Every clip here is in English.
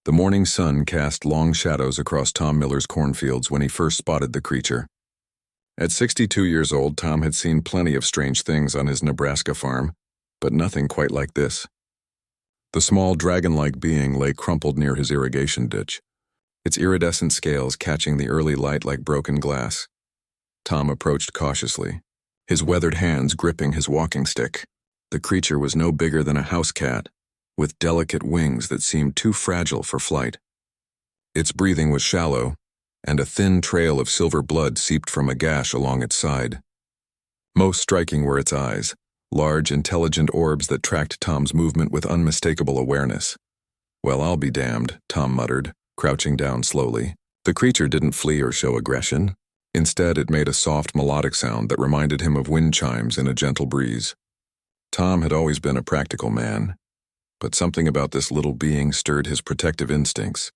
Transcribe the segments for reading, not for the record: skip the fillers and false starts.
The morning sun cast long shadows across Tom Miller's cornfields when he first spotted the creature. At 62 years old, Tom had seen plenty of strange things on his Nebraska farm, but nothing quite like this. The small dragon-like being lay crumpled near his irrigation ditch, its iridescent scales catching the early light like broken glass. Tom approached cautiously, his weathered hands gripping his walking stick. The creature was no bigger than a house cat, with delicate wings that seemed too fragile for flight. Its breathing was shallow, and a thin trail of silver blood seeped from a gash along its side. Most striking were its eyes, large, intelligent orbs that tracked Tom's movement with unmistakable awareness. "Well, I'll be damned," Tom muttered, crouching down slowly. The creature didn't flee or show aggression. Instead, it made a soft, melodic sound that reminded him of wind chimes in a gentle breeze. Tom had always been a practical man, but something about this little being stirred his protective instincts.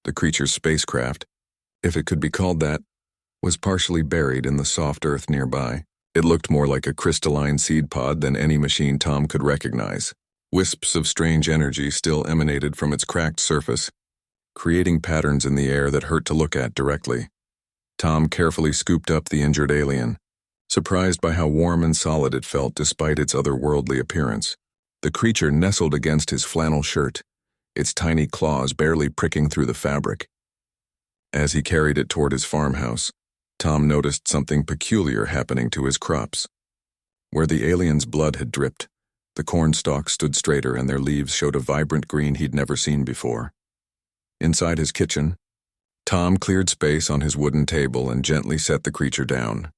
The creature's spacecraft, if it could be called that, was partially buried in the soft earth nearby. It looked more like a crystalline seed pod than any machine Tom could recognize. Wisps of strange energy still emanated from its cracked surface, creating patterns in the air that hurt to look at directly. Tom carefully scooped up the injured alien, surprised by how warm and solid it felt despite its otherworldly appearance. The creature nestled against his flannel shirt, its tiny claws barely pricking through the fabric. As he carried it toward his farmhouse, Tom noticed something peculiar happening to his crops. Where the alien's blood had dripped, the corn stalks stood straighter and their leaves showed a vibrant green he'd never seen before. Inside his kitchen, Tom cleared space on his wooden table and gently set the creature down.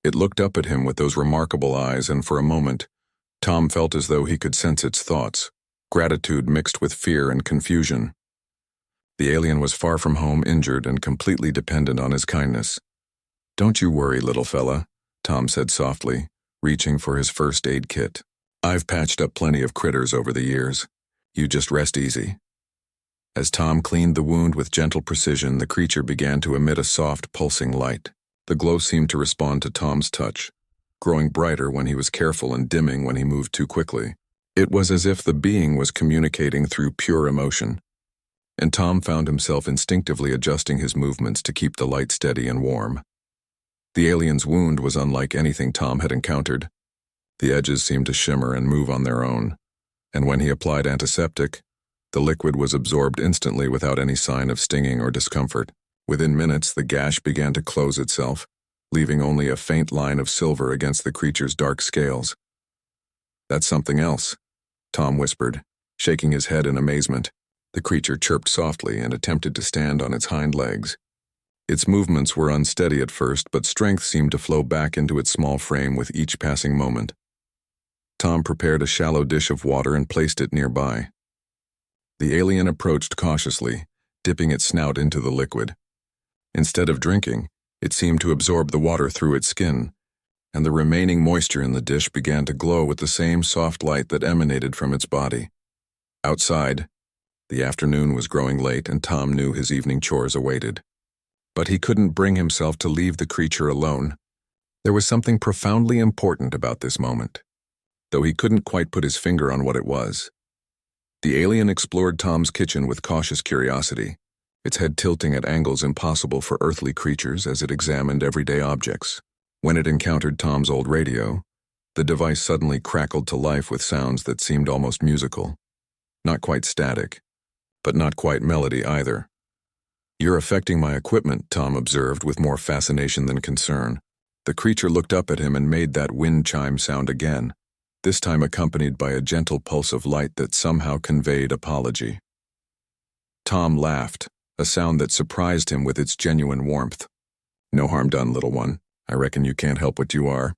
It looked up at him with those remarkable eyes, and for a moment, Tom felt as though he could sense its thoughts, gratitude mixed with fear and confusion. The alien was far from home, injured, and completely dependent on his kindness. "Don't you worry, little fella," Tom said softly, reaching for his first aid kit. "I've patched up plenty of critters over the years. You just rest easy." As Tom cleaned the wound with gentle precision, the creature began to emit a soft, pulsing light. The glow seemed to respond to Tom's touch, growing brighter when he was careful and dimming when he moved too quickly. It was as if the being was communicating through pure emotion, and Tom found himself instinctively adjusting his movements to keep the light steady and warm. The alien's wound was unlike anything Tom had encountered. The edges seemed to shimmer and move on their own, and when he applied antiseptic, the liquid was absorbed instantly without any sign of stinging or discomfort. Within minutes, the gash began to close itself, leaving only a faint line of silver against the creature's dark scales. "That's something else," Tom whispered, shaking his head in amazement. The creature chirped softly and attempted to stand on its hind legs. Its movements were unsteady at first, but strength seemed to flow back into its small frame with each passing moment. Tom prepared a shallow dish of water and placed it nearby. The alien approached cautiously, dipping its snout into the liquid. Instead of drinking, it seemed to absorb the water through its skin, and the remaining moisture in the dish began to glow with the same soft light that emanated from its body. Outside, the afternoon was growing late, and Tom knew his evening chores awaited. But he couldn't bring himself to leave the creature alone. There was something profoundly important about this moment, though he couldn't quite put his finger on what it was. The alien explored Tom's kitchen with cautious curiosity, its head tilting at angles impossible for earthly creatures as it examined everyday objects. When it encountered Tom's old radio, the device suddenly crackled to life with sounds that seemed almost musical. Not quite static, but not quite melody either. "You're affecting my equipment," Tom observed with more fascination than concern. The creature looked up at him and made that wind chime sound again, this time accompanied by a gentle pulse of light that somehow conveyed apology. Tom laughed, a sound that surprised him with its genuine warmth. "No harm done, little one. I reckon you can't help what you are."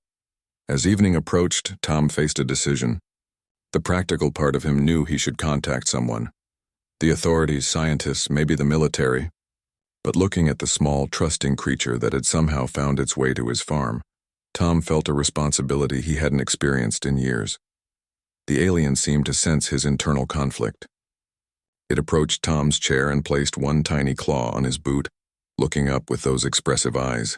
As evening approached, Tom faced a decision. The practical part of him knew he should contact someone. The authorities, scientists, maybe the military. But looking at the small, trusting creature that had somehow found its way to his farm, Tom felt a responsibility he hadn't experienced in years. The alien seemed to sense his internal conflict. It approached Tom's chair and placed one tiny claw on his boot, looking up with those expressive eyes.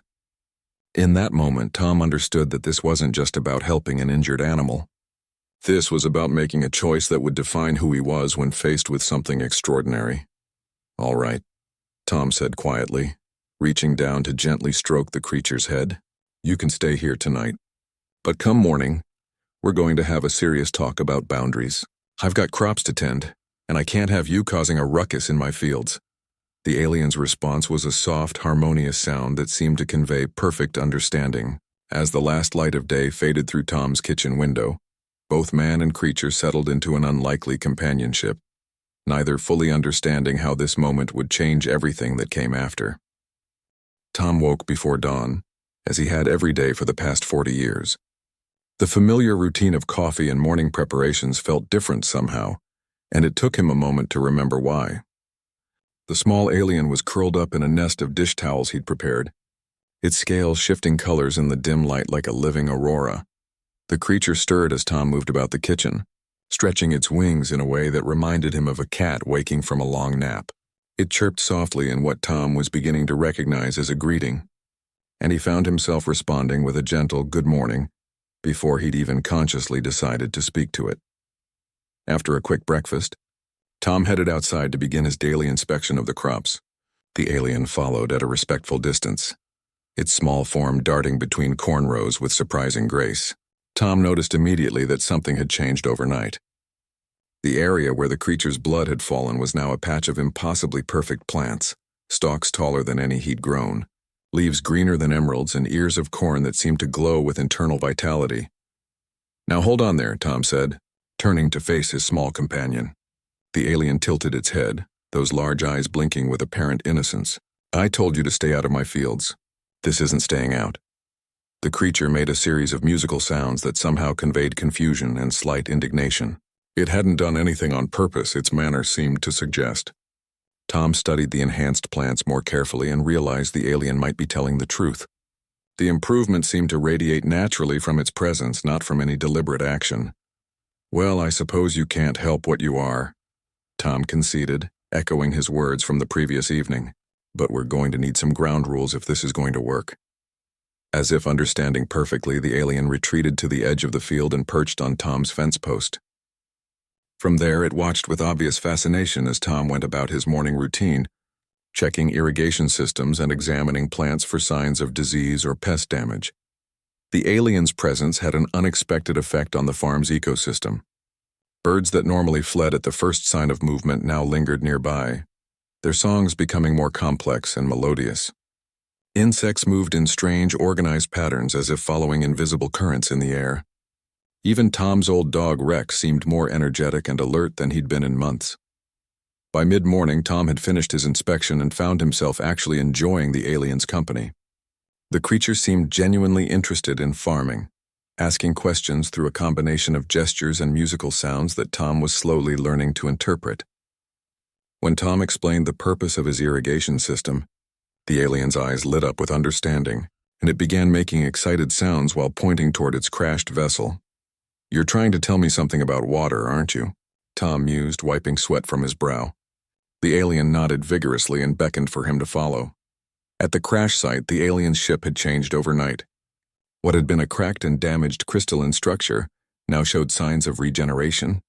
In that moment, Tom understood that this wasn't just about helping an injured animal. This was about making a choice that would define who he was when faced with something extraordinary. "All right," Tom said quietly, reaching down to gently stroke the creature's head. "You can stay here tonight. But come morning, we're going to have a serious talk about boundaries. I've got crops to tend, and I can't have you causing a ruckus in my fields." The alien's response was a soft, harmonious sound that seemed to convey perfect understanding. As the last light of day faded through Tom's kitchen window, both man and creature settled into an unlikely companionship, neither fully understanding how this moment would change everything that came after. Tom woke before dawn, as he had every day for the past 40 years. The familiar routine of coffee and morning preparations felt different somehow, and it took him a moment to remember why. The small alien was curled up in a nest of dish towels he'd prepared, its scales shifting colors in the dim light like a living aurora. The creature stirred as Tom moved about the kitchen, stretching its wings in a way that reminded him of a cat waking from a long nap. It chirped softly in what Tom was beginning to recognize as a greeting, and he found himself responding with a gentle "good morning" before he'd even consciously decided to speak to it. After a quick breakfast, Tom headed outside to begin his daily inspection of the crops. The alien followed at a respectful distance, its small form darting between corn rows with surprising grace. Tom noticed immediately that something had changed overnight. The area where the creature's blood had fallen was now a patch of impossibly perfect plants, stalks taller than any he'd grown, leaves greener than emeralds, and ears of corn that seemed to glow with internal vitality. "Now hold on there," Tom said, turning to face his small companion. The alien tilted its head, those large eyes blinking with apparent innocence. "I told you to stay out of my fields. This isn't staying out." The creature made a series of musical sounds that somehow conveyed confusion and slight indignation. It hadn't done anything on purpose, its manner seemed to suggest. Tom studied the enhanced plants more carefully and realized the alien might be telling the truth. The improvement seemed to radiate naturally from its presence, not from any deliberate action. "Well, I suppose you can't help what you are," Tom conceded, echoing his words from the previous evening. "But we're going to need some ground rules if this is going to work." As if understanding perfectly, the alien retreated to the edge of the field and perched on Tom's fence post. From there, it watched with obvious fascination as Tom went about his morning routine, checking irrigation systems and examining plants for signs of disease or pest damage. The alien's presence had an unexpected effect on the farm's ecosystem. Birds that normally fled at the first sign of movement now lingered nearby, their songs becoming more complex and melodious. Insects moved in strange, organized patterns as if following invisible currents in the air. Even Tom's old dog Rex seemed more energetic and alert than he'd been in months. By mid-morning, Tom had finished his inspection and found himself actually enjoying the alien's company. The creature seemed genuinely interested in farming, asking questions through a combination of gestures and musical sounds that Tom was slowly learning to interpret. When Tom explained the purpose of his irrigation system, the alien's eyes lit up with understanding, and it began making excited sounds while pointing toward its crashed vessel. "You're trying to tell me something about water, aren't you?" Tom mused, wiping sweat from his brow. The alien nodded vigorously and beckoned for him to follow. At the crash site, the alien's ship had changed overnight. What had been a cracked and damaged crystalline structure now showed signs of regeneration.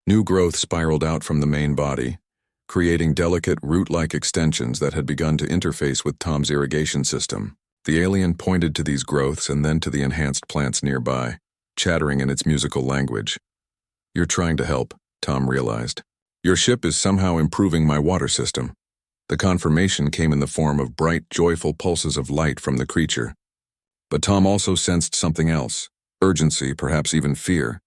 New growth spiraled out from the main body, creating delicate, root-like extensions that had begun to interface with Tom's irrigation system. The alien pointed to these growths and then to the enhanced plants nearby, chattering in its musical language. "You're trying to help," Tom realized. "Your ship is somehow improving my water system." The confirmation came in the form of bright, joyful pulses of light from the creature. But Tom also sensed something else, urgency, perhaps even fear.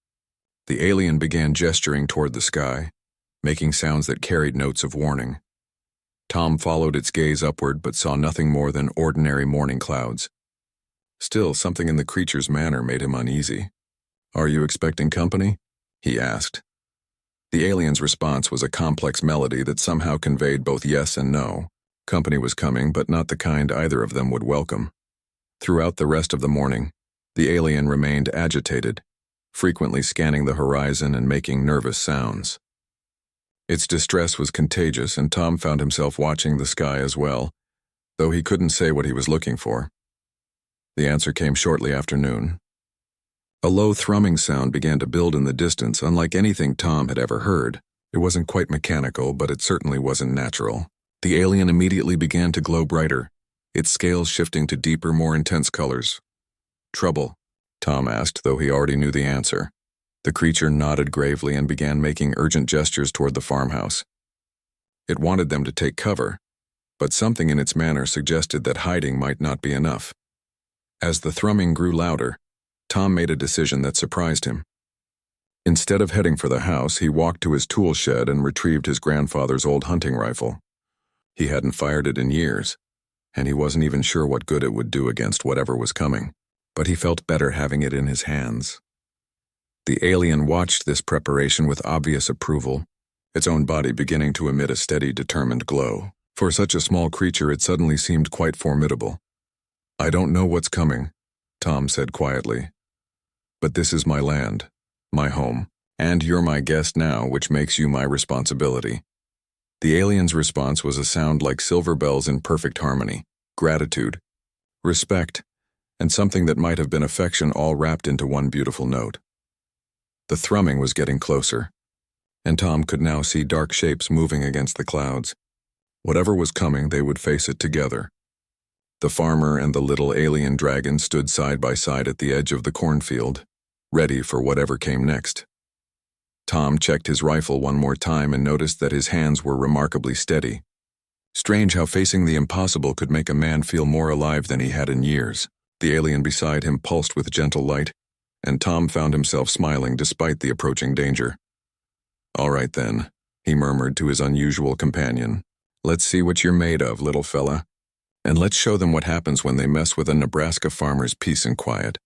The alien began gesturing toward the sky, making sounds that carried notes of warning. Tom followed its gaze upward but saw nothing more than ordinary morning clouds. Still, something in the creature's manner made him uneasy. "Are you expecting company?" he asked. The alien's response was a complex melody that somehow conveyed both yes and no. Company was coming, but not the kind either of them would welcome. Throughout the rest of the morning, the alien remained agitated, frequently scanning the horizon and making nervous sounds. Its distress was contagious, and Tom found himself watching the sky as well, though he couldn't say what he was looking for. The answer came shortly after noon. A low thrumming sound began to build in the distance, unlike anything Tom had ever heard. It wasn't quite mechanical, but it certainly wasn't natural. The alien immediately began to glow brighter, its scales shifting to deeper, more intense colors. "Trouble?" Tom asked, though he already knew the answer. The creature nodded gravely and began making urgent gestures toward the farmhouse. It wanted them to take cover, but something in its manner suggested that hiding might not be enough. As the thrumming grew louder, Tom made a decision that surprised him. Instead of heading for the house, he walked to his tool shed and retrieved his grandfather's old hunting rifle. He hadn't fired it in years, and he wasn't even sure what good it would do against whatever was coming, but he felt better having it in his hands. The alien watched this preparation with obvious approval, its own body beginning to emit a steady, determined glow. For such a small creature, it suddenly seemed quite formidable. "I don't know what's coming," Tom said quietly, "but this is my land, my home, and you're my guest now, which makes you my responsibility." The alien's response was a sound like silver bells in perfect harmony: gratitude, respect, and something that might have been affection, all wrapped into one beautiful note. The thrumming was getting closer, and Tom could now see dark shapes moving against the clouds. Whatever was coming, they would face it together. The farmer and the little alien dragon stood side by side at the edge of the cornfield, ready for whatever came next. Tom checked his rifle one more time and noticed that his hands were remarkably steady. Strange how facing the impossible could make a man feel more alive than he had in years. The alien beside him pulsed with gentle light, and Tom found himself smiling despite the approaching danger. "All right then," he murmured to his unusual companion. "Let's see what you're made of, little fella. And let's show them what happens when they mess with a Nebraska farmer's peace and quiet."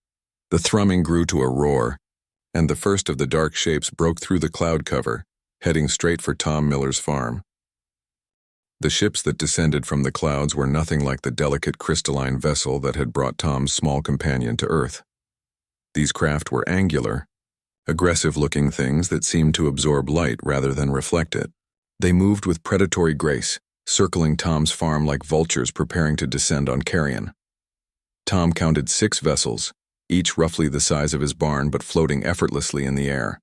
The thrumming grew to a roar, and the first of the dark shapes broke through the cloud cover, heading straight for Tom Miller's farm. The ships that descended from the clouds were nothing like the delicate crystalline vessel that had brought Tom's small companion to Earth. These craft were angular, aggressive-looking things that seemed to absorb light rather than reflect it. They moved with predatory grace, circling Tom's farm like vultures preparing to descend on carrion. Tom counted 6 vessels, each roughly the size of his barn but floating effortlessly in the air.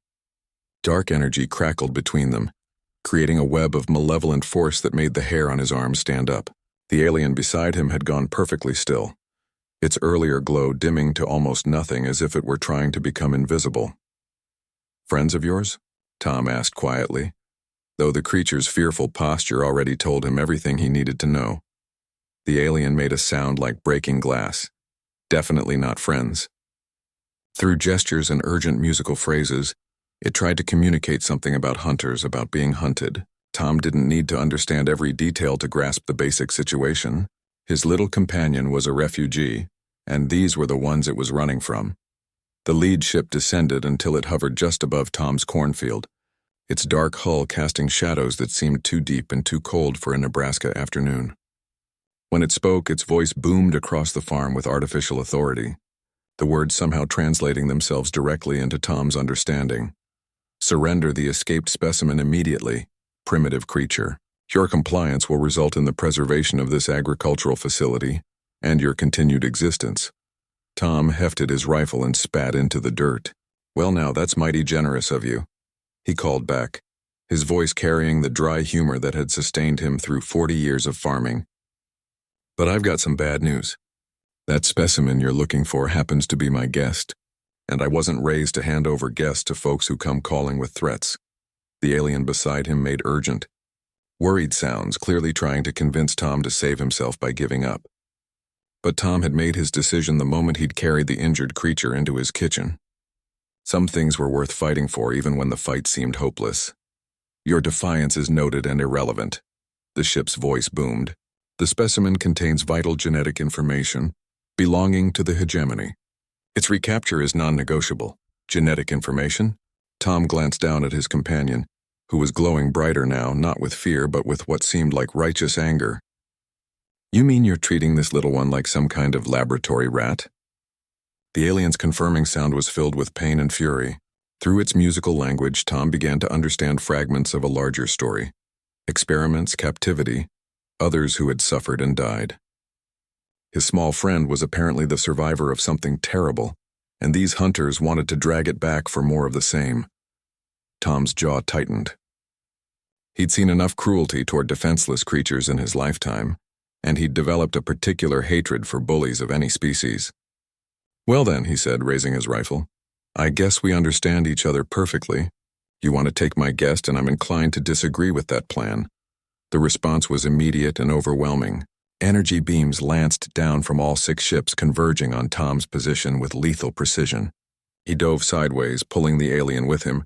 Dark energy crackled between them, creating a web of malevolent force that made the hair on his arms stand up. The alien beside him had gone perfectly still, its earlier glow dimming to almost nothing as if it were trying to become invisible. "Friends of yours?" Tom asked quietly, though the creature's fearful posture already told him everything he needed to know. The alien made a sound like breaking glass. Definitely not friends. Through gestures and urgent musical phrases, it tried to communicate something about hunters, about being hunted. Tom didn't need to understand every detail to grasp the basic situation. His little companion was a refugee, and these were the ones it was running from. The lead ship descended until it hovered just above Tom's cornfield, its dark hull casting shadows that seemed too deep and too cold for a Nebraska afternoon. When it spoke, its voice boomed across the farm with artificial authority, the words somehow translating themselves directly into Tom's understanding. "Surrender the escaped specimen immediately, primitive creature. Your compliance will result in the preservation of this agricultural facility and your continued existence." Tom hefted his rifle and spat into the dirt. "Well now, that's mighty generous of you," he called back, his voice carrying the dry humor that had sustained him through 40 years of farming. "But I've got some bad news. That specimen you're looking for happens to be my guest, and I wasn't raised to hand over guests to folks who come calling with threats." The alien beside him made urgent, worried sounds, clearly trying to convince Tom to save himself by giving up. But Tom had made his decision the moment he'd carried the injured creature into his kitchen. Some things were worth fighting for even when the fight seemed hopeless. "Your defiance is noted and irrelevant," the ship's voice boomed. "The specimen contains vital genetic information belonging to the hegemony. Its recapture is non-negotiable." "Genetic information?" Tom glanced down at his companion, who was glowing brighter now, not with fear but with what seemed like righteous anger. "You mean you're treating this little one like some kind of laboratory rat?" The alien's confirming sound was filled with pain and fury. Through its musical language, Tom began to understand fragments of a larger story. Experiments, captivity, others who had suffered and died. His small friend was apparently the survivor of something terrible, and these hunters wanted to drag it back for more of the same. Tom's jaw tightened. He'd seen enough cruelty toward defenseless creatures in his lifetime, and he'd developed a particular hatred for bullies of any species. "Well then," he said, raising his rifle, "I guess we understand each other perfectly. You want to take my guest, and I'm inclined to disagree with that plan." The response was immediate and overwhelming. Energy beams lanced down from all 6 ships, converging on Tom's position with lethal precision. He dove sideways, pulling the alien with him,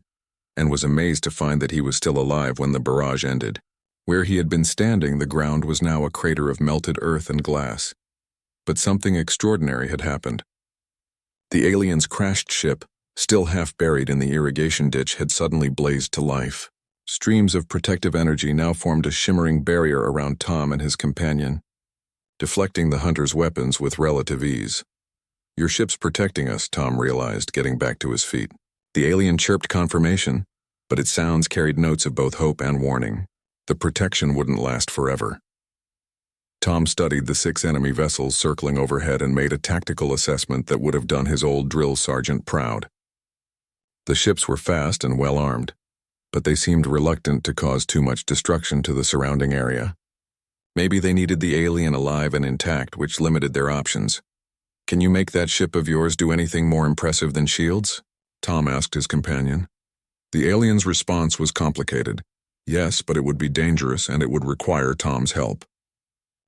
and was amazed to find that he was still alive when the barrage ended. Where he had been standing, the ground was now a crater of melted earth and glass. But something extraordinary had happened. The alien's crashed ship, still half buried in the irrigation ditch, had suddenly blazed to life. Streams of protective energy now formed a shimmering barrier around Tom and his companion, deflecting the hunter's weapons with relative ease. "Your ship's protecting us," Tom realized, getting back to his feet. The alien chirped confirmation, but its sounds carried notes of both hope and warning. The protection wouldn't last forever. Tom studied the 6 enemy vessels circling overhead and made a tactical assessment that would have done his old drill sergeant proud. The ships were fast and well armed, but they seemed reluctant to cause too much destruction to the surrounding area. Maybe they needed the alien alive and intact, which limited their options. "Can you make that ship of yours do anything more impressive than shields?" Tom asked his companion. The alien's response was complicated. Yes, but it would be dangerous and it would require Tom's help.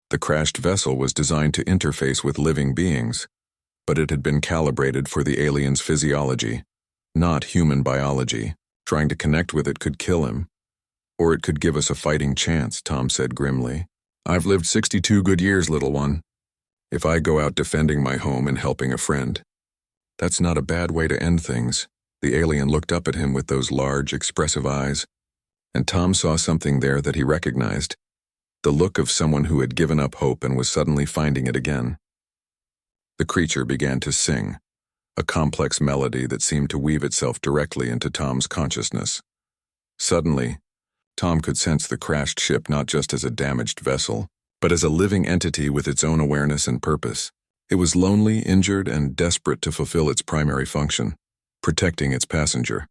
The crashed vessel was designed to interface with living beings, but it had been calibrated for the alien's physiology, not human biology. Trying to connect with it could kill him. "Or it could give us a fighting chance," Tom said grimly. "I've lived 62 good years, little one. If I go out defending my home and helping a friend, that's not a bad way to end things." The alien looked up at him with those large, expressive eyes, and Tom saw something there that he recognized. The look of someone who had given up hope and was suddenly finding it again. The creature began to sing, a complex melody that seemed to weave itself directly into Tom's consciousness. Suddenly, Tom could sense the crashed ship not just as a damaged vessel, but as a living entity with its own awareness and purpose. It was lonely, injured, and desperate to fulfill its primary function, protecting its passenger.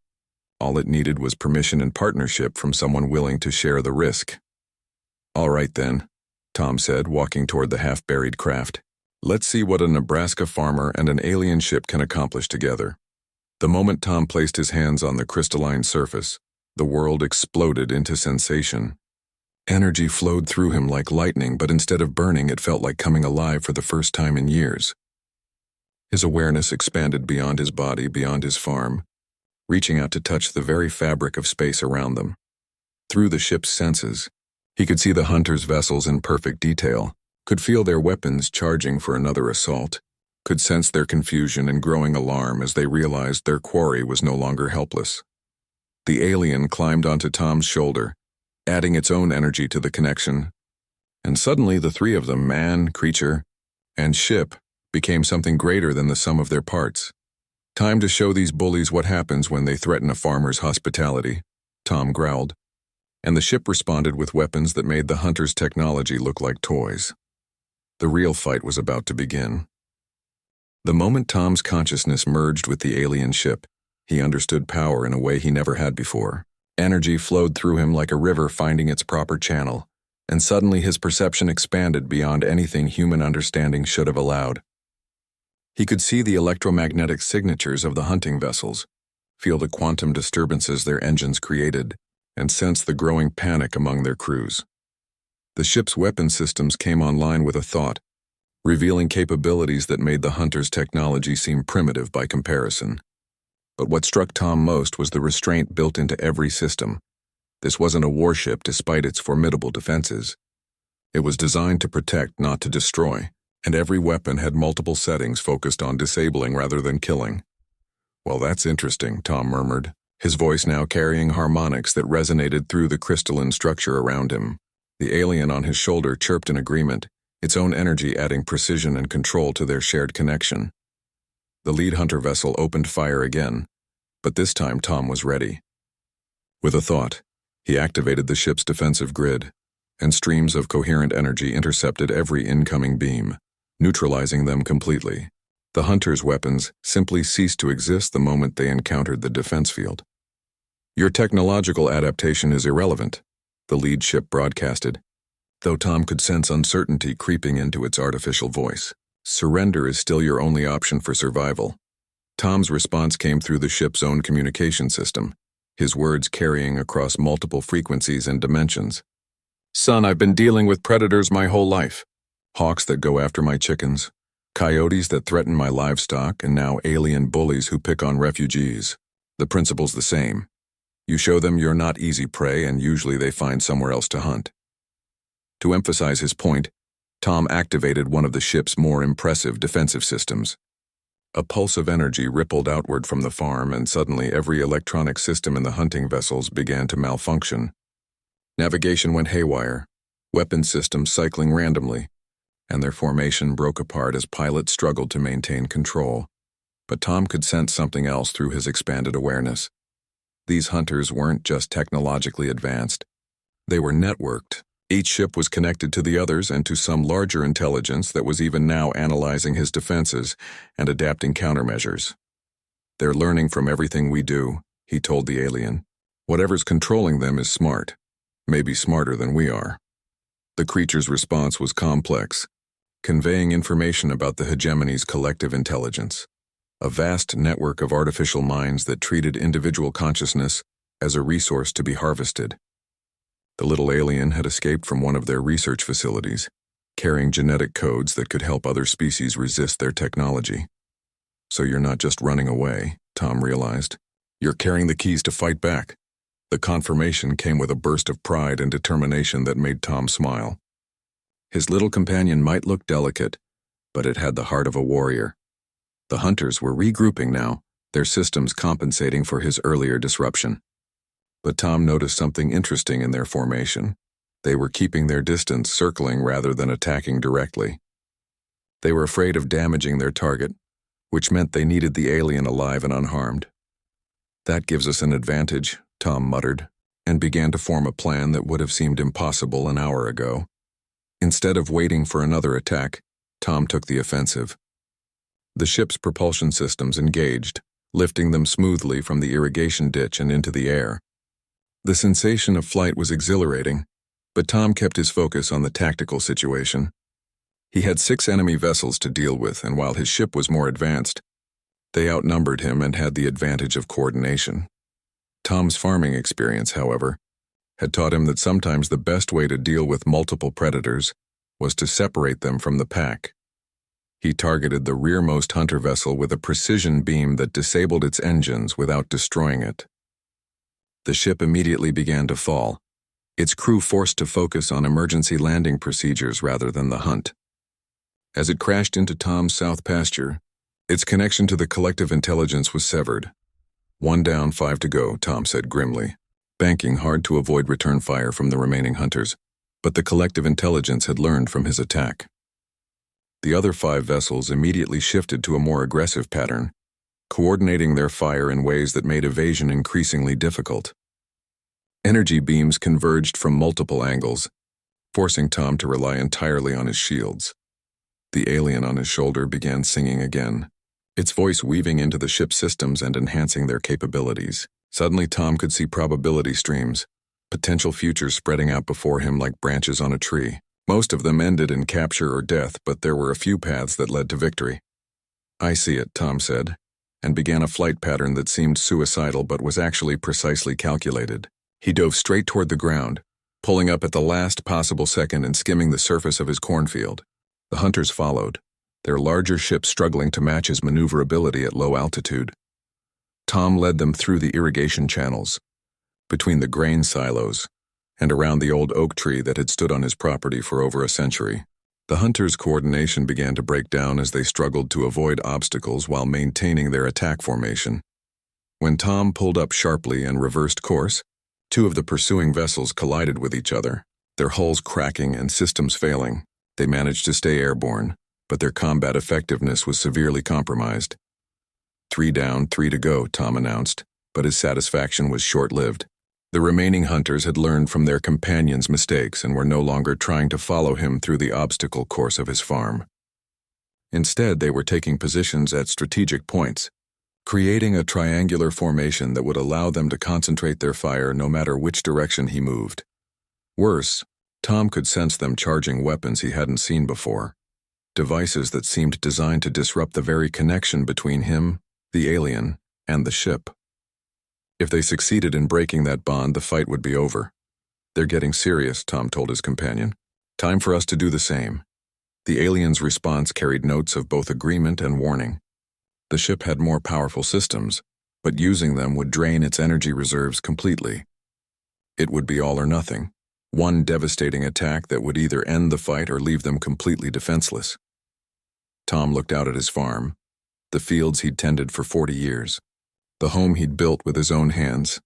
All it needed was permission and partnership from someone willing to share the risk. "All right then," Tom said, walking toward the half-buried craft. "Let's see what a Nebraska farmer and an alien ship can accomplish together." The moment Tom placed his hands on the crystalline surface, the world exploded into sensation. Energy flowed through him like lightning, but instead of burning, it felt like coming alive for the first time in years. His awareness expanded beyond his body, beyond his farm, reaching out to touch the very fabric of space around them. Through the ship's senses, he could see the hunters' vessels in perfect detail, could feel their weapons charging for another assault, could sense their confusion and growing alarm as they realized their quarry was no longer helpless. The alien climbed onto Tom's shoulder, adding its own energy to the connection, and suddenly the 3 of them, man, creature, and ship, became something greater than the sum of their parts. "Time to show these bullies what happens when they threaten a farmer's hospitality," Tom growled, and the ship responded with weapons that made the hunter's technology look like toys. The real fight was about to begin. The moment Tom's consciousness merged with the alien ship, he understood power in a way he never had before. Energy flowed through him like a river finding its proper channel, and suddenly his perception expanded beyond anything human understanding should have allowed. He could see the electromagnetic signatures of the hunting vessels, feel the quantum disturbances their engines created, and sense the growing panic among their crews. The ship's weapon systems came online with a thought, revealing capabilities that made the hunter's technology seem primitive by comparison. But what struck Tom most was the restraint built into every system. This wasn't a warship despite its formidable defenses. It was designed to protect, not to destroy, and every weapon had multiple settings focused on disabling rather than killing. "Well, that's interesting," Tom murmured, his voice now carrying harmonics that resonated through the crystalline structure around him. The alien on his shoulder chirped in agreement, its own energy adding precision and control to their shared connection. The lead hunter vessel opened fire again, but this time Tom was ready. With a thought, he activated the ship's defensive grid, and streams of coherent energy intercepted every incoming beam, neutralizing them completely. The hunter's weapons simply ceased to exist the moment they encountered the defense field. "Your technological adaptation is irrelevant," the lead ship broadcasted, though Tom could sense uncertainty creeping into its artificial voice. Surrender is still your only option for survival. Tom's response came through the ship's own communication system, his words carrying across multiple frequencies and dimensions. Son, I've been dealing with predators my whole life. Hawks that go after my chickens, coyotes that threaten my livestock, and now alien bullies who pick on refugees. The principle's the same. You show them you're not easy prey, and usually they find somewhere else to hunt. To emphasize his point, Tom activated one of the ship's more impressive defensive systems. A pulse of energy rippled outward from the farm, and suddenly every electronic system in the hunting vessels began to malfunction. Navigation went haywire, weapon systems cycling randomly, and their formation broke apart as pilots struggled to maintain control. But Tom could sense something else through his expanded awareness. These hunters weren't just technologically advanced. They were networked. Each ship was connected to the others and to some larger intelligence that was even now analyzing his defenses and adapting countermeasures. They're learning from everything we do, he told the alien. Whatever's controlling them is smart, maybe smarter than we are. The creature's response was complex, conveying information about the hegemony's collective intelligence, a vast network of artificial minds that treated individual consciousness as a resource to be harvested. The little alien had escaped from one of their research facilities, carrying genetic codes that could help other species resist their technology. So you're not just running away, Tom realized. You're carrying the keys to fight back. The confirmation came with a burst of pride and determination that made Tom smile. His little companion might look delicate, but it had the heart of a warrior. The hunters were regrouping now, their systems compensating for his earlier disruption. But Tom noticed something interesting in their formation. They were keeping their distance, circling rather than attacking directly. They were afraid of damaging their target, which meant they needed the alien alive and unharmed. That gives us an advantage, Tom muttered, and began to form a plan that would have seemed impossible an hour ago. Instead of waiting for another attack, Tom took the offensive. The ship's propulsion systems engaged, lifting them smoothly from the irrigation ditch and into the air. The sensation of flight was exhilarating, but Tom kept his focus on the tactical situation. He had 6 enemy vessels to deal with, and while his ship was more advanced, they outnumbered him and had the advantage of coordination. Tom's farming experience, however, had taught him that sometimes the best way to deal with multiple predators was to separate them from the pack. He targeted the rearmost hunter vessel with a precision beam that disabled its engines without destroying it. The ship immediately began to fall, its crew forced to focus on emergency landing procedures rather than the hunt. As it crashed into Tom's south pasture, its connection to the collective intelligence was severed. 1 down, 5 to go, Tom said grimly, banking hard to avoid return fire from the remaining hunters, but the collective intelligence had learned from his attack. The other 5 vessels immediately shifted to a more aggressive pattern, coordinating their fire in ways that made evasion increasingly difficult. Energy beams converged from multiple angles, forcing Tom to rely entirely on his shields. The alien on his shoulder began singing again, its voice weaving into the ship's systems and enhancing their capabilities. Suddenly Tom could see probability streams, potential futures spreading out before him like branches on a tree. Most of them ended in capture or death, but there were a few paths that led to victory. I see it, Tom said, and began a flight pattern that seemed suicidal but was actually precisely calculated. He dove straight toward the ground, pulling up at the last possible second and skimming the surface of his cornfield. The hunters followed, their larger ship struggling to match his maneuverability at low altitude. Tom led them through the irrigation channels, between the grain silos, and around the old oak tree that had stood on his property for over a century. The hunters' coordination began to break down as they struggled to avoid obstacles while maintaining their attack formation. When Tom pulled up sharply and reversed course, 2 of the pursuing vessels collided with each other, their hulls cracking and systems failing. They managed to stay airborne, but their combat effectiveness was severely compromised. 3 down, 3 to go, Tom announced, but his satisfaction was short-lived. The remaining hunters had learned from their companions' mistakes and were no longer trying to follow him through the obstacle course of his farm. Instead, they were taking positions at strategic points, creating a triangular formation that would allow them to concentrate their fire no matter which direction he moved. Worse, Tom could sense them charging weapons he hadn't seen before, devices that seemed designed to disrupt the very connection between him, the alien, and the ship. If they succeeded in breaking that bond, the fight would be over. "They're getting serious," Tom told his companion. "Time for us to do the same." The alien's response carried notes of both agreement and warning. The ship had more powerful systems, but using them would drain its energy reserves completely. It would be all or nothing, one devastating attack that would either end the fight or leave them completely defenseless. Tom looked out at his farm, the fields he'd tended for 40 years, the home he'd built with his own hands,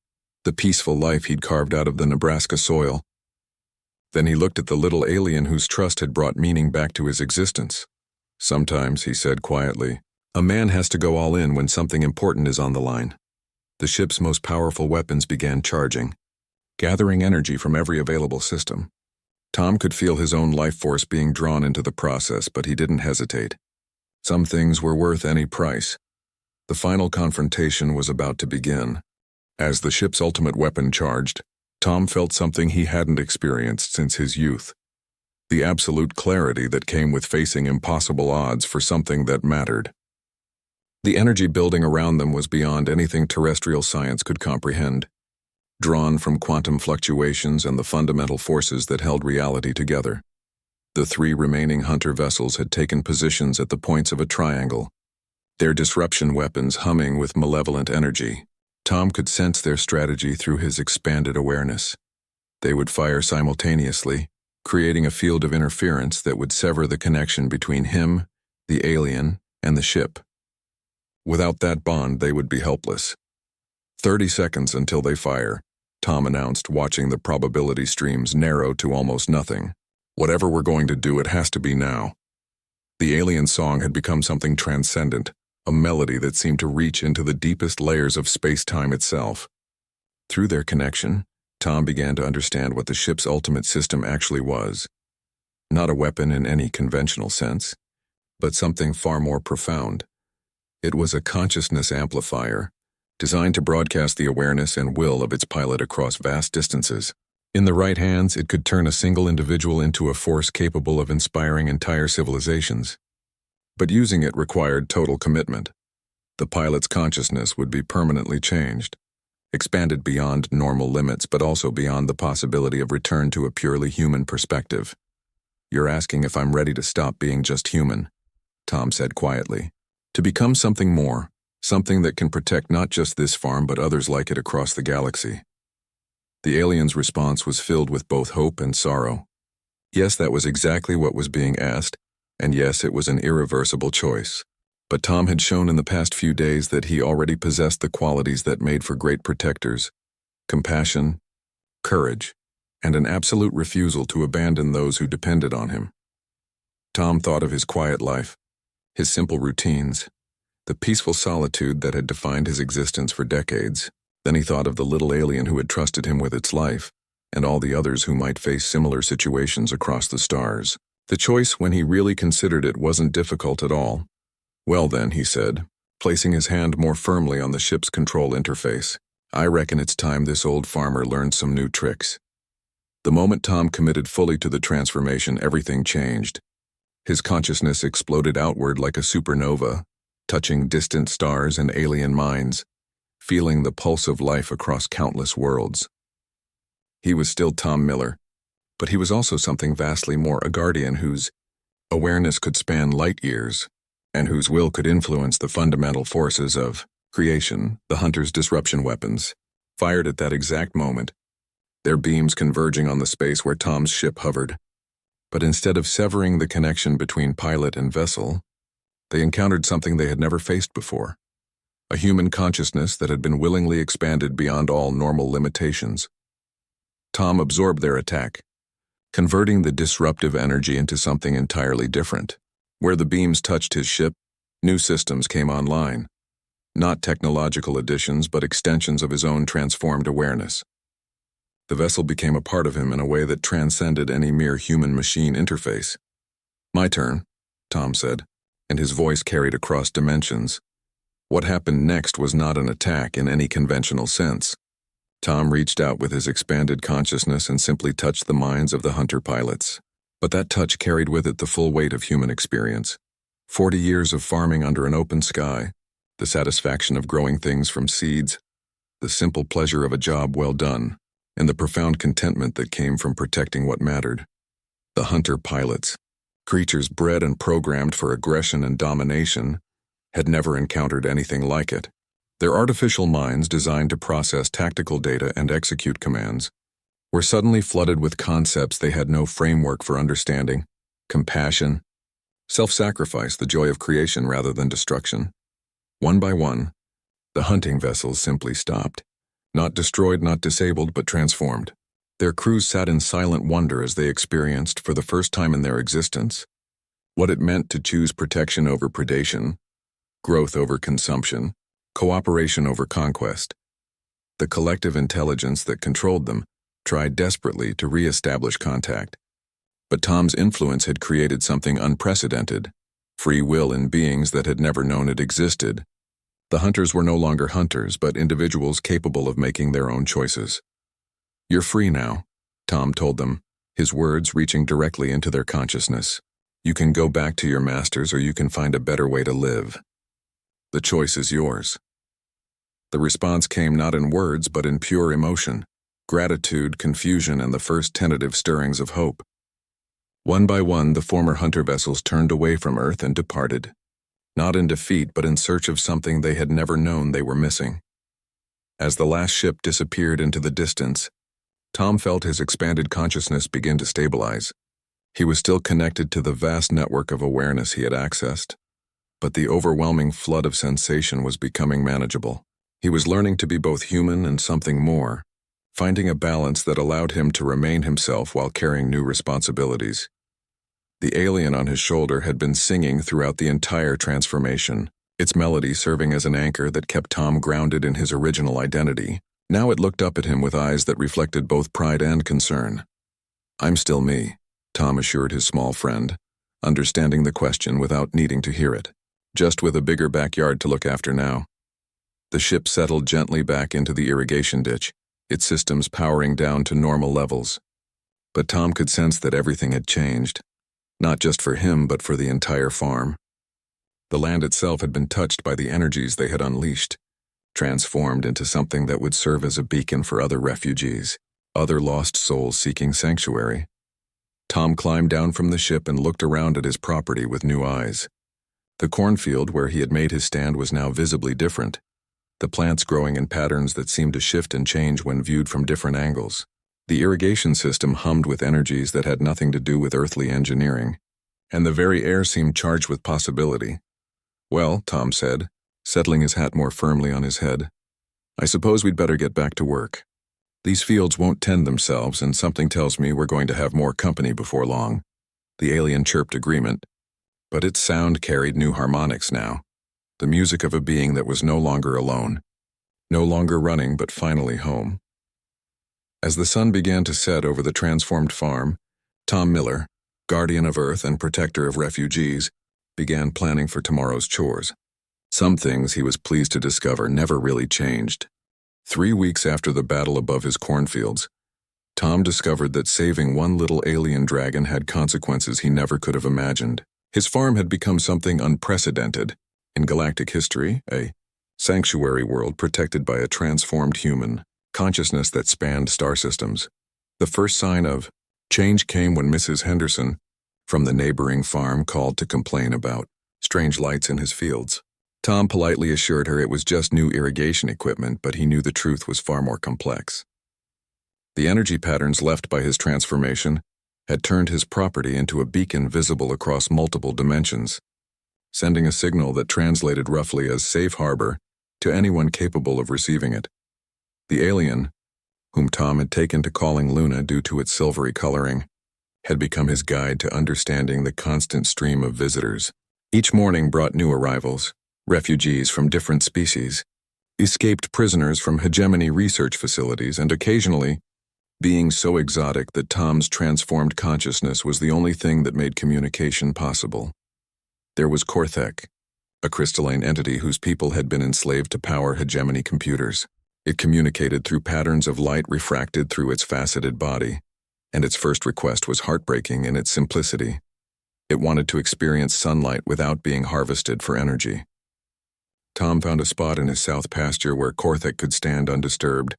the peaceful life he'd carved out of the Nebraska soil. Then he looked at the little alien whose trust had brought meaning back to his existence. "Sometimes," he said quietly, "a man has to go all in when something important is on the line." The ship's most powerful weapons began charging, gathering energy from every available system. Tom could feel his own life force being drawn into the process, but he didn't hesitate. Some things were worth any price. The final confrontation was about to begin. As the ship's ultimate weapon charged, Tom felt something he hadn't experienced since his youth. The absolute clarity that came with facing impossible odds for something that mattered. The energy building around them was beyond anything terrestrial science could comprehend, drawn from quantum fluctuations and the fundamental forces that held reality together. The 3 remaining hunter vessels had taken positions at the points of a triangle, their disruption weapons humming with malevolent energy. Tom could sense their strategy through his expanded awareness. They would fire simultaneously, creating a field of interference that would sever the connection between him, the alien, and the ship. Without that bond, they would be helpless. 30 seconds until they fire, Tom announced, watching the probability streams narrow to almost nothing. "Whatever we're going to do, it has to be now." The alien song had become something transcendent, a melody that seemed to reach into the deepest layers of space-time itself. Through their connection, Tom began to understand what the ship's ultimate system actually was. Not a weapon in any conventional sense, but something far more profound. It was a consciousness amplifier, designed to broadcast the awareness and will of its pilot across vast distances. In the right hands, it could turn a single individual into a force capable of inspiring entire civilizations. But using it required total commitment. The pilot's consciousness would be permanently changed, expanded beyond normal limits, but also beyond the possibility of return to a purely human perspective. "You're asking if I'm ready to stop being just human," Tom said quietly. "To become something more, something that can protect not just this farm but others like it across the galaxy." The alien's response was filled with both hope and sorrow. Yes, that was exactly what was being asked, and yes, it was an irreversible choice. But Tom had shown in the past few days that he already possessed the qualities that made for great protectors: compassion, courage, and an absolute refusal to abandon those who depended on him. Tom thought of his quiet life, his simple routines, the peaceful solitude that had defined his existence for decades. Then he thought of the little alien who had trusted him with its life, and all the others who might face similar situations across the stars. The choice, when he really considered it, wasn't difficult at all. "Well then," he said, placing his hand more firmly on the ship's control interface, "I reckon it's time this old farmer learned some new tricks." The moment Tom committed fully to the transformation, everything changed. His consciousness exploded outward like a supernova, touching distant stars and alien minds, feeling the pulse of life across countless worlds. He was still Tom Miller, but he was also something vastly more, a guardian whose awareness could span light years, and whose will could influence the fundamental forces of creation. The hunter's disruption weapons fired at that exact moment, their beams converging on the space where Tom's ship hovered. But instead of severing the connection between pilot and vessel, they encountered something they had never faced before: a human consciousness that had been willingly expanded beyond all normal limitations. Tom absorbed their attack, converting the disruptive energy into something entirely different. Where the beams touched his ship, new systems came online. Not technological additions, but extensions of his own transformed awareness. The vessel became a part of him in a way that transcended any mere human-machine interface. "My turn," Tom said, and his voice carried across dimensions. What happened next was not an attack in any conventional sense. Tom reached out with his expanded consciousness and simply touched the minds of the hunter pilots. But that touch carried with it the full weight of human experience. 40 years of farming under an open sky, the satisfaction of growing things from seeds, the simple pleasure of a job well done, and the profound contentment that came from protecting what mattered. The hunter pilots, creatures bred and programmed for aggression and domination, had never encountered anything like it. Their artificial minds, designed to process tactical data and execute commands, were suddenly flooded with concepts they had no framework for understanding: compassion, self-sacrifice, the joy of creation rather than destruction. One by one, the hunting vessels simply stopped. Not destroyed, not disabled, but transformed. Their crews sat in silent wonder as they experienced, for the first time in their existence, what it meant to choose protection over predation, growth over consumption, cooperation over conquest. The collective intelligence that controlled them tried desperately to re-establish contact. But Tom's influence had created something unprecedented: free will in beings that had never known it existed. The hunters were no longer hunters, but individuals capable of making their own choices. "You're free now," Tom told them, his words reaching directly into their consciousness. "You can go back to your masters, or you can find a better way to live. The choice is yours." The response came not in words, but in pure emotion: gratitude, confusion, and the first tentative stirrings of hope. One by one, the former hunter vessels turned away from Earth and departed, not in defeat, but in search of something they had never known they were missing. As the last ship disappeared into the distance, Tom felt his expanded consciousness begin to stabilize. He was still connected to the vast network of awareness he had accessed, but the overwhelming flood of sensation was becoming manageable. He was learning to be both human and something more, finding a balance that allowed him to remain himself while carrying new responsibilities. The alien on his shoulder had been singing throughout the entire transformation, its melody serving as an anchor that kept Tom grounded in his original identity. Now it looked up at him with eyes that reflected both pride and concern. "I'm still me," Tom assured his small friend, understanding the question without needing to hear it. "Just with a bigger backyard to look after now." The ship settled gently back into the irrigation ditch, its systems powering down to normal levels. But Tom could sense that everything had changed. Not just for him, but for the entire farm. The land itself had been touched by the energies they had unleashed, transformed into something that would serve as a beacon for other refugees, other lost souls seeking sanctuary. Tom climbed down from the ship and looked around at his property with new eyes. The cornfield where he had made his stand was now visibly different, the plants growing in patterns that seemed to shift and change when viewed from different angles. The irrigation system hummed with energies that had nothing to do with earthly engineering, and the very air seemed charged with possibility. "Well," Tom said, settling his hat more firmly on his head, "I suppose we'd better get back to work. These fields won't tend themselves, and something tells me we're going to have more company before long." The alien chirped agreement, but its sound carried new harmonics now, the music of a being that was no longer alone, no longer running but finally home. As the sun began to set over the transformed farm, Tom Miller, guardian of Earth and protector of refugees, began planning for tomorrow's chores. Some things, he was pleased to discover, never really changed. 3 weeks after the battle above his cornfields, Tom discovered that saving one little alien dragon had consequences he never could have imagined. His farm had become something unprecedented in galactic history, a sanctuary world protected by a transformed human consciousness that spanned star systems. The first sign of change came when Mrs. Henderson, from the neighboring farm, called to complain about strange lights in his fields. Tom politely assured her it was just new irrigation equipment, but he knew the truth was far more complex. The energy patterns left by his transformation had turned his property into a beacon visible across multiple dimensions, sending a signal that translated roughly as safe harbor to anyone capable of receiving it. The alien, whom Tom had taken to calling Luna due to its silvery coloring, had become his guide to understanding the constant stream of visitors. Each morning brought new arrivals, refugees from different species, escaped prisoners from hegemony research facilities, and occasionally, beings so exotic that Tom's transformed consciousness was the only thing that made communication possible. There was Korthek, a crystalline entity whose people had been enslaved to power hegemony computers. It communicated through patterns of light refracted through its faceted body, and its first request was heartbreaking in its simplicity. It wanted to experience sunlight without being harvested for energy. Tom found a spot in his south pasture where Korthek could stand undisturbed,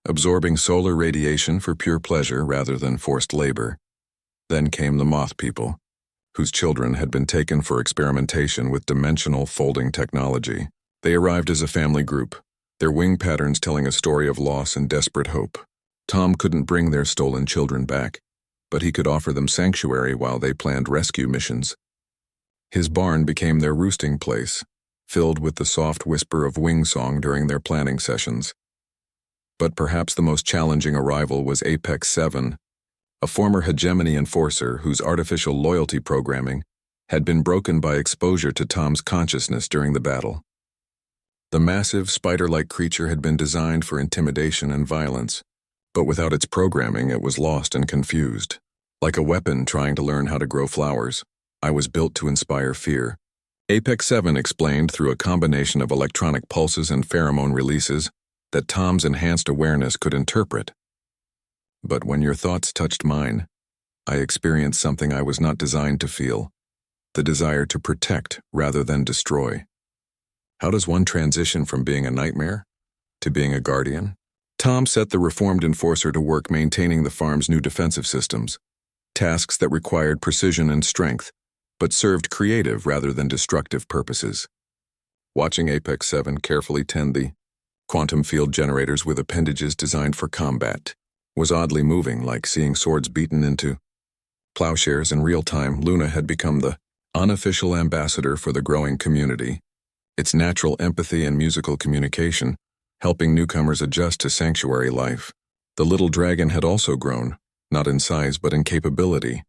absorbing solar radiation for pure pleasure rather than forced labor. Then came the moth people, whose children had been taken for experimentation with dimensional folding technology. They arrived as a family group, their wing patterns telling a story of loss and desperate hope. Tom couldn't bring their stolen children back, but he could offer them sanctuary while they planned rescue missions. His barn became their roosting place, filled with the soft whisper of wing song during their planning sessions. But perhaps the most challenging arrival was Apex 7, a former hegemony enforcer whose artificial loyalty programming had been broken by exposure to Tom's consciousness during the battle. The massive, spider-like creature had been designed for intimidation and violence, but without its programming it was lost and confused. Like a weapon trying to learn how to grow flowers, I was built to inspire fear. Apex 7 explained through a combination of electronic pulses and pheromone releases that Tom's enhanced awareness could interpret. But when your thoughts touched mine, I experienced something I was not designed to feel, the desire to protect rather than destroy. How does one transition from being a nightmare to being a guardian? Tom set the reformed enforcer to work maintaining the farm's new defensive systems, tasks that required precision and strength, but served creative rather than destructive purposes. Watching Apex 7 carefully tend the quantum field generators with appendages designed for combat was oddly moving, like seeing swords beaten into plowshares in real time. Luna had become the unofficial ambassador for the growing community, its natural empathy and musical communication, helping newcomers adjust to sanctuary life. The little dragon had also grown, not in size but in capability,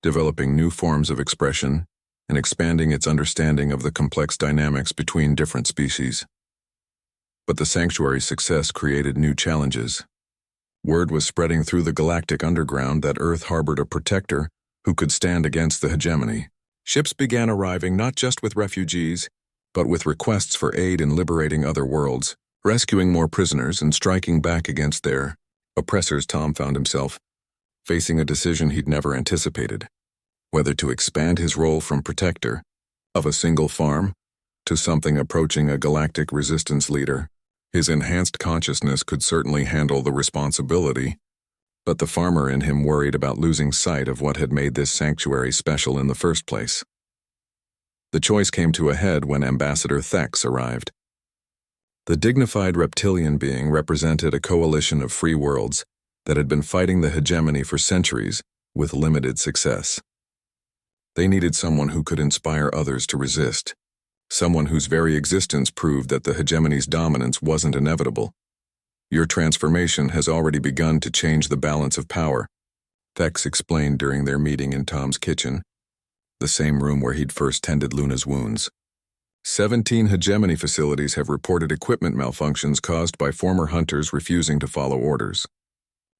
developing new forms of expression and expanding its understanding of the complex dynamics between different species. But the sanctuary's success created new challenges. Word was spreading through the galactic underground that Earth harbored a protector who could stand against the hegemony. Ships began arriving not just with refugees, but with requests for aid in liberating other worlds, rescuing more prisoners and striking back against their oppressors. Tom found himself facing a decision he'd never anticipated, whether to expand his role from protector of a single farm to something approaching a galactic resistance leader. His enhanced consciousness could certainly handle the responsibility, but the farmer in him worried about losing sight of what had made this sanctuary special in the first place. The choice came to a head when Ambassador Thex arrived. The dignified reptilian being represented a coalition of free worlds that had been fighting the hegemony for centuries with limited success. They needed someone who could inspire others to resist, someone whose very existence proved that the hegemony's dominance wasn't inevitable. Your transformation has already begun to change the balance of power, Thex explained during their meeting in Tom's kitchen, the same room where he'd first tended Luna's wounds. 17 hegemony facilities have reported equipment malfunctions caused by former hunters refusing to follow orders.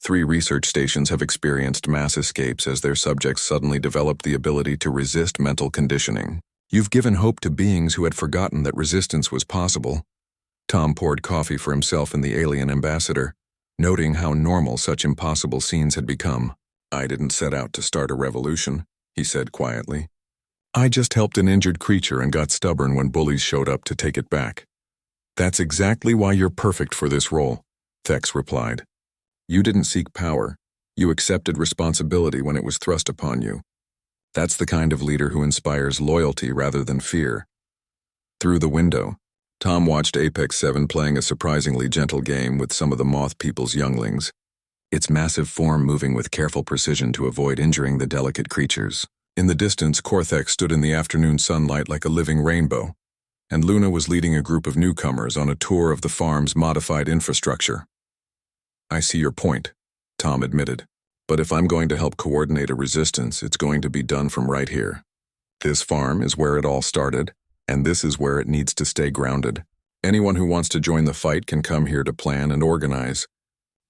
3 research stations have experienced mass escapes as their subjects suddenly developed the ability to resist mental conditioning. You've given hope to beings who had forgotten that resistance was possible. Tom poured coffee for himself and the alien ambassador, noting how normal such impossible scenes had become. I didn't set out to start a revolution, he said quietly. I just helped an injured creature and got stubborn when bullies showed up to take it back. That's exactly why you're perfect for this role, Thex replied. You didn't seek power. You accepted responsibility when it was thrust upon you. That's the kind of leader who inspires loyalty rather than fear. Through the window, Tom watched Apex 7 playing a surprisingly gentle game with some of the moth people's younglings, its massive form moving with careful precision to avoid injuring the delicate creatures. In the distance, Korthek stood in the afternoon sunlight like a living rainbow, and Luna was leading a group of newcomers on a tour of the farm's modified infrastructure. I see your point, Tom admitted. But if I'm going to help coordinate a resistance, it's going to be done from right here. This farm is where it all started, and this is where it needs to stay grounded. Anyone who wants to join the fight can come here to plan and organize,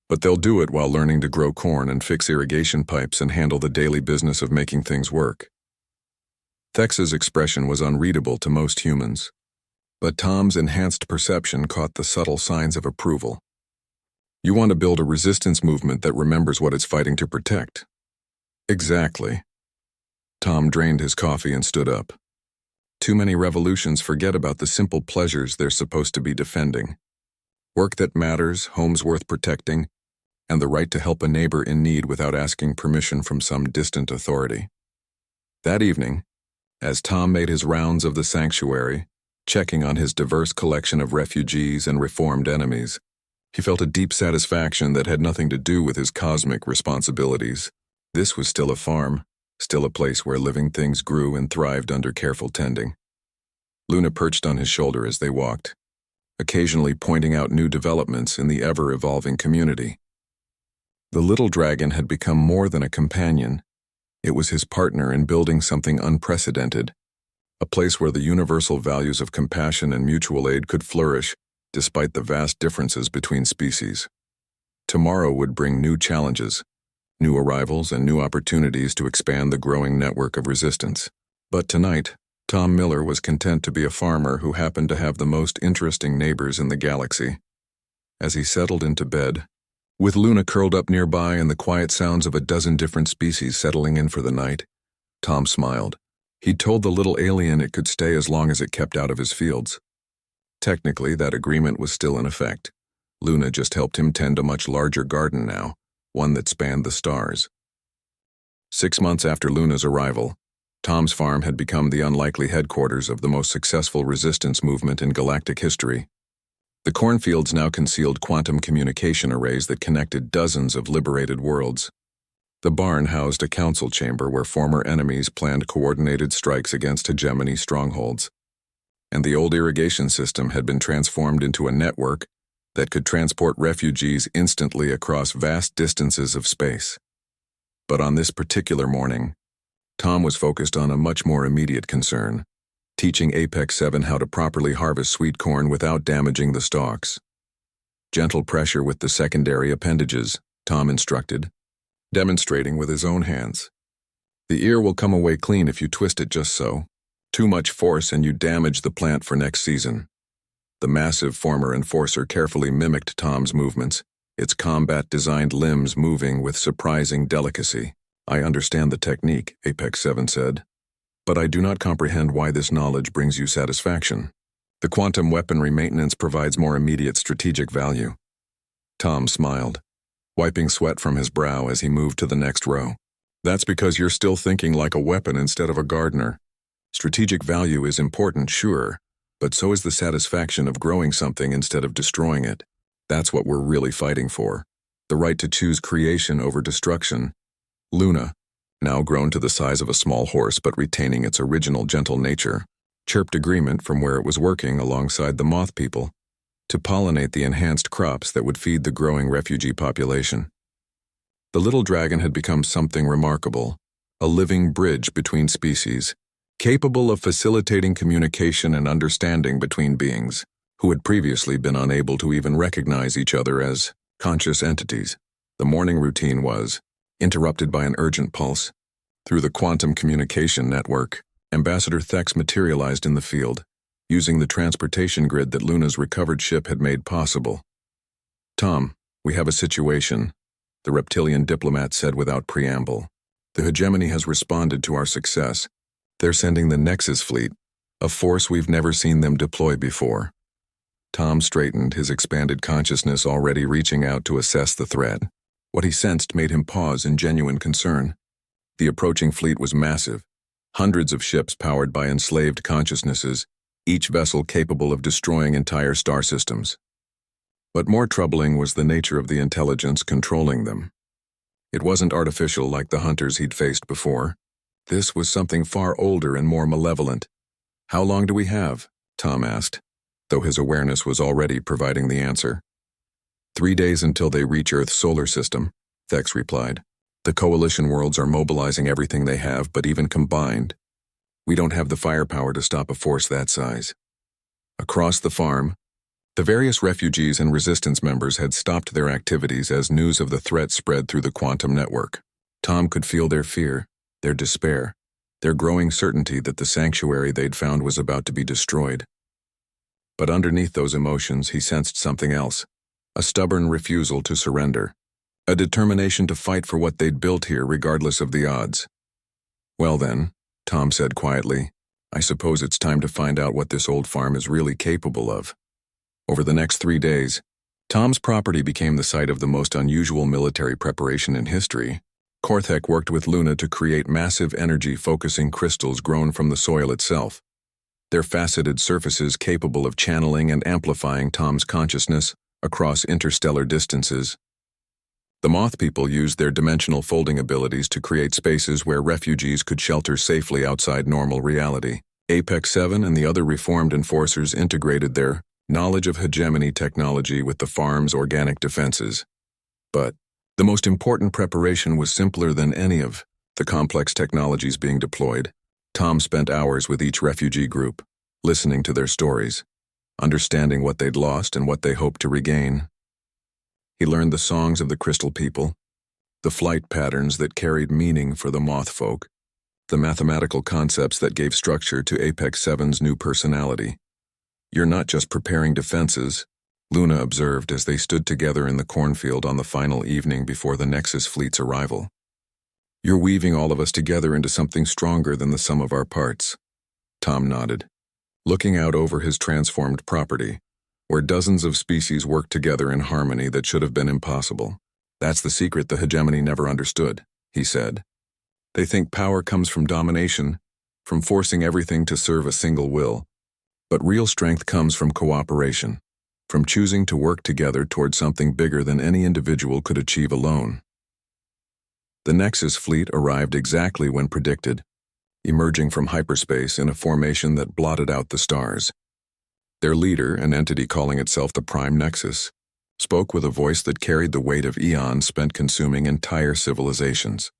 but they'll do it while learning to grow corn and fix irrigation pipes and handle the daily business of making things work. Thex's expression was unreadable to most humans, But Tom's enhanced perception caught the subtle signs of approval. You want to build a resistance movement that remembers what it's fighting to protect. Exactly. Tom drained his coffee and stood up. Too many revolutions forget about the simple pleasures they're supposed to be defending. Work that matters, homes worth protecting, and the right to help a neighbor in need without asking permission from some distant authority. That evening, as Tom made his rounds of the sanctuary, checking on his diverse collection of refugees and reformed enemies, he felt a deep satisfaction that had nothing to do with his cosmic responsibilities. This was still a farm, still a place where living things grew and thrived under careful tending. Luna perched on his shoulder as they walked, occasionally pointing out new developments in the ever-evolving community. The little dragon had become more than a companion. It was his partner in building something unprecedented, a place where the universal values of compassion and mutual aid could flourish despite the vast differences between species. Tomorrow would bring new challenges, new arrivals, and new opportunities to expand the growing network of resistance. But tonight, Tom Miller was content to be a farmer who happened to have the most interesting neighbors in the galaxy. As he settled into bed, with Luna curled up nearby and the quiet sounds of a dozen different species settling in for the night, Tom smiled. He'd told the little alien it could stay as long as it kept out of his fields. Technically, that agreement was still in effect. Luna just helped him tend a much larger garden now, one that spanned the stars. 6 months after Luna's arrival, Tom's farm had become the unlikely headquarters of the most successful resistance movement in galactic history. The cornfields now concealed quantum communication arrays that connected dozens of liberated worlds. The barn housed a council chamber where former enemies planned coordinated strikes against hegemony strongholds. And the old irrigation system had been transformed into a network that could transport refugees instantly across vast distances of space. But on this particular morning, Tom was focused on a much more immediate concern: teaching Apex 7 how to properly harvest sweet corn without damaging the stalks. Gentle pressure with the secondary appendages, Tom instructed, demonstrating with his own hands. The ear will come away clean if you twist it just so. Too much force and you damage the plant for next season. The massive former enforcer carefully mimicked Tom's movements, its combat-designed limbs moving with surprising delicacy. I understand the technique, Apex 7 said, but I do not comprehend why this knowledge brings you satisfaction. The quantum weaponry maintenance provides more immediate strategic value. Tom smiled, wiping sweat from his brow as he moved to the next row. That's because you're still thinking like a weapon instead of a gardener. Strategic value is important, sure, but so is the satisfaction of growing something instead of destroying it. That's what we're really fighting for. The right to choose creation over destruction. Luna, now grown to the size of a small horse but retaining its original gentle nature, chirped agreement from where it was working alongside the moth people to pollinate the enhanced crops that would feed the growing refugee population. The little dragon had become something remarkable, a living bridge between species, capable of facilitating communication and understanding between beings who had previously been unable to even recognize each other as conscious entities. The morning routine was interrupted by an urgent pulse. Through the quantum communication network, Ambassador Thex materialized in the field, using the transportation grid that Luna's recovered ship had made possible. Tom, we have a situation, the reptilian diplomat said without preamble. The hegemony has responded to our success. They're sending the Nexus fleet, a force we've never seen them deploy before. Tom straightened, his expanded consciousness already reaching out to assess the threat. What he sensed made him pause in genuine concern. The approaching fleet was massive, hundreds of ships powered by enslaved consciousnesses, each vessel capable of destroying entire star systems. But more troubling was the nature of the intelligence controlling them. It wasn't artificial like the hunters he'd faced before. This was something far older and more malevolent. How long do we have? Tom asked, though his awareness was already providing the answer. 3 days until they reach Earth's solar system, Thex replied. The coalition worlds are mobilizing everything they have, but even combined, we don't have the firepower to stop a force that size. Across the farm, the various refugees and resistance members had stopped their activities as news of the threat spread through the quantum network. Tom could feel their fear, their despair, their growing certainty that the sanctuary they'd found was about to be destroyed. But underneath those emotions, he sensed something else. A stubborn refusal to surrender. A determination to fight for what they'd built here regardless of the odds. "Well then," Tom said quietly, "I suppose it's time to find out what this old farm is really capable of." Over the next 3 days, Tom's property became the site of the most unusual military preparation in history. Korthek worked with Luna to create massive energy-focusing crystals grown from the soil itself. Their faceted surfaces capable of channeling and amplifying Tom's consciousness across interstellar distances. The Moth people used their dimensional folding abilities to create spaces where refugees could shelter safely outside normal reality. Apex 7 and the other reformed enforcers integrated their knowledge of hegemony technology with the farm's organic defenses. But the most important preparation was simpler than any of the complex technologies being deployed. Tom spent hours with each refugee group, listening to their stories, understanding what they'd lost and what they hoped to regain. He learned the songs of the Crystal People, the flight patterns that carried meaning for the Moth folk, the mathematical concepts that gave structure to Apex 7's new personality. "You're not just preparing defenses," Luna observed as they stood together in the cornfield on the final evening before the Nexus fleet's arrival. "You're weaving all of us together into something stronger than the sum of our parts." Tom nodded, looking out over his transformed property, where dozens of species worked together in harmony that should have been impossible. "That's the secret the hegemony never understood," he said. "They think power comes from domination, from forcing everything to serve a single will. But real strength comes from cooperation, from choosing to work together toward something bigger than any individual could achieve alone." The Nexus fleet arrived exactly when predicted, emerging from hyperspace in a formation that blotted out the stars. Their leader, an entity calling itself the Prime Nexus, spoke with a voice that carried the weight of eons spent consuming entire civilizations.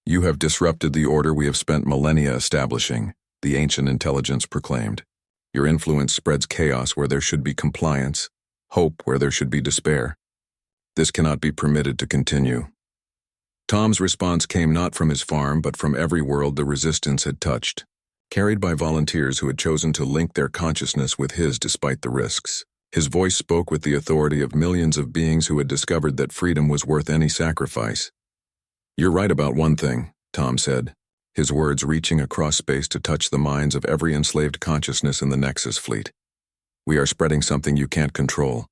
"You have disrupted the order we have spent millennia establishing," the ancient intelligence proclaimed. "Your influence spreads chaos where there should be compliance, hope where there should be despair. This cannot be permitted to continue." Tom's response came not from his farm but from every world the resistance had touched, carried by volunteers who had chosen to link their consciousness with his despite the risks. His voice spoke with the authority of millions of beings who had discovered that freedom was worth any sacrifice. "You're right about one thing," Tom said, his words reaching across space to touch the minds of every enslaved consciousness in the Nexus fleet. "We are spreading something you can't control.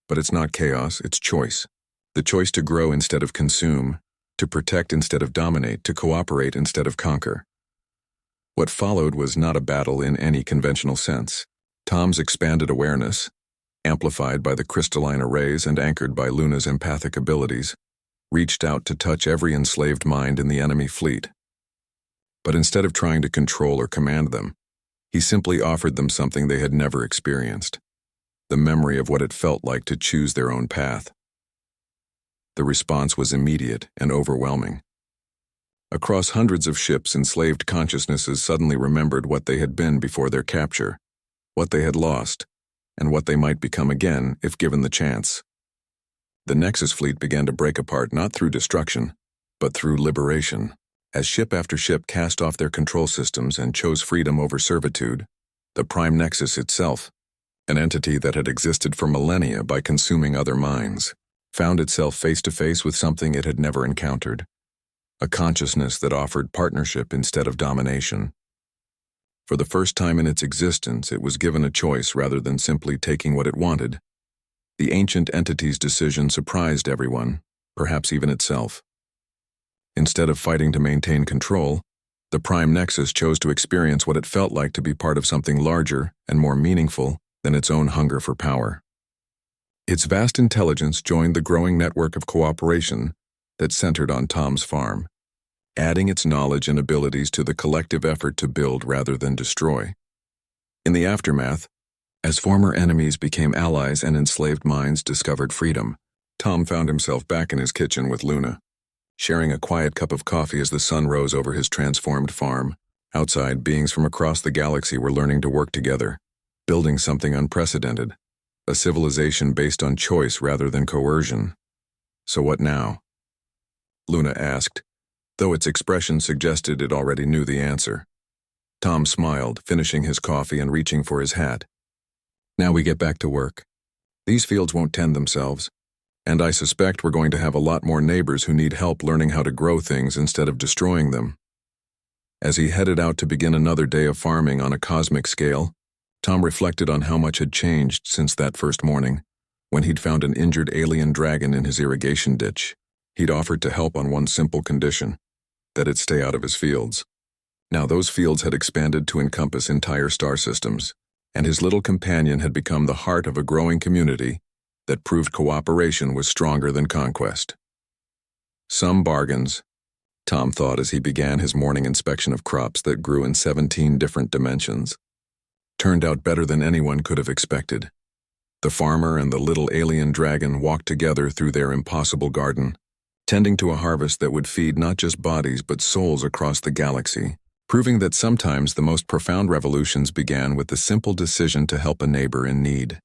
But it's not chaos, it's choice. The choice to grow instead of consume, to protect instead of dominate, to cooperate instead of conquer." What followed was not a battle in any conventional sense. Tom's expanded awareness, amplified by the crystalline arrays and anchored by Luna's empathic abilities, reached out to touch every enslaved mind in the enemy fleet. But instead of trying to control or command them, he simply offered them something they had never experienced: the memory of what it felt like to choose their own path. The response was immediate and overwhelming. Across hundreds of ships, enslaved consciousnesses suddenly remembered what they had been before their capture, what they had lost, and what they might become again if given the chance. The Nexus fleet began to break apart not through destruction, but through liberation. As ship after ship cast off their control systems and chose freedom over servitude, the Prime Nexus itself, an entity that had existed for millennia by consuming other minds, found itself face to face with something it had never encountered: a consciousness that offered partnership instead of domination. For the first time in its existence, it was given a choice rather than simply taking what it wanted. The ancient entity's decision surprised everyone, perhaps even itself. Instead of fighting to maintain control, the Prime Nexus chose to experience what it felt like to be part of something larger and more meaningful than its own hunger for power. Its vast intelligence joined the growing network of cooperation that centered on Tom's farm, adding its knowledge and abilities to the collective effort to build rather than destroy. In the aftermath, as former enemies became allies and enslaved minds discovered freedom, Tom found himself back in his kitchen with Luna, sharing a quiet cup of coffee as the sun rose over his transformed farm. Outside, beings from across the galaxy were learning to work together, building something unprecedented, a civilization based on choice rather than coercion. "So what now?" Luna asked, though its expression suggested it already knew the answer. Tom smiled, finishing his coffee and reaching for his hat. Now we get back to work. These fields won't tend themselves, and I suspect we're going to have a lot more neighbors who need help learning how to grow things instead of destroying them. As he headed out to begin another day of farming on a cosmic scale, Tom reflected on how much had changed since that first morning, when he'd found an injured alien dragon in his irrigation ditch. He'd offered to help on one simple condition: that it stay out of his fields. Now those fields had expanded to encompass entire star systems, and his little companion had become the heart of a growing community that proved cooperation was stronger than conquest. Some bargains, Tom thought as he began his morning inspection of crops that grew in 17 different dimensions, turned out better than anyone could have expected. The farmer and the little alien dragon walked together through their impossible garden, tending to a harvest that would feed not just bodies but souls across the galaxy, proving that sometimes the most profound revolutions began with the simple decision to help a neighbor in need.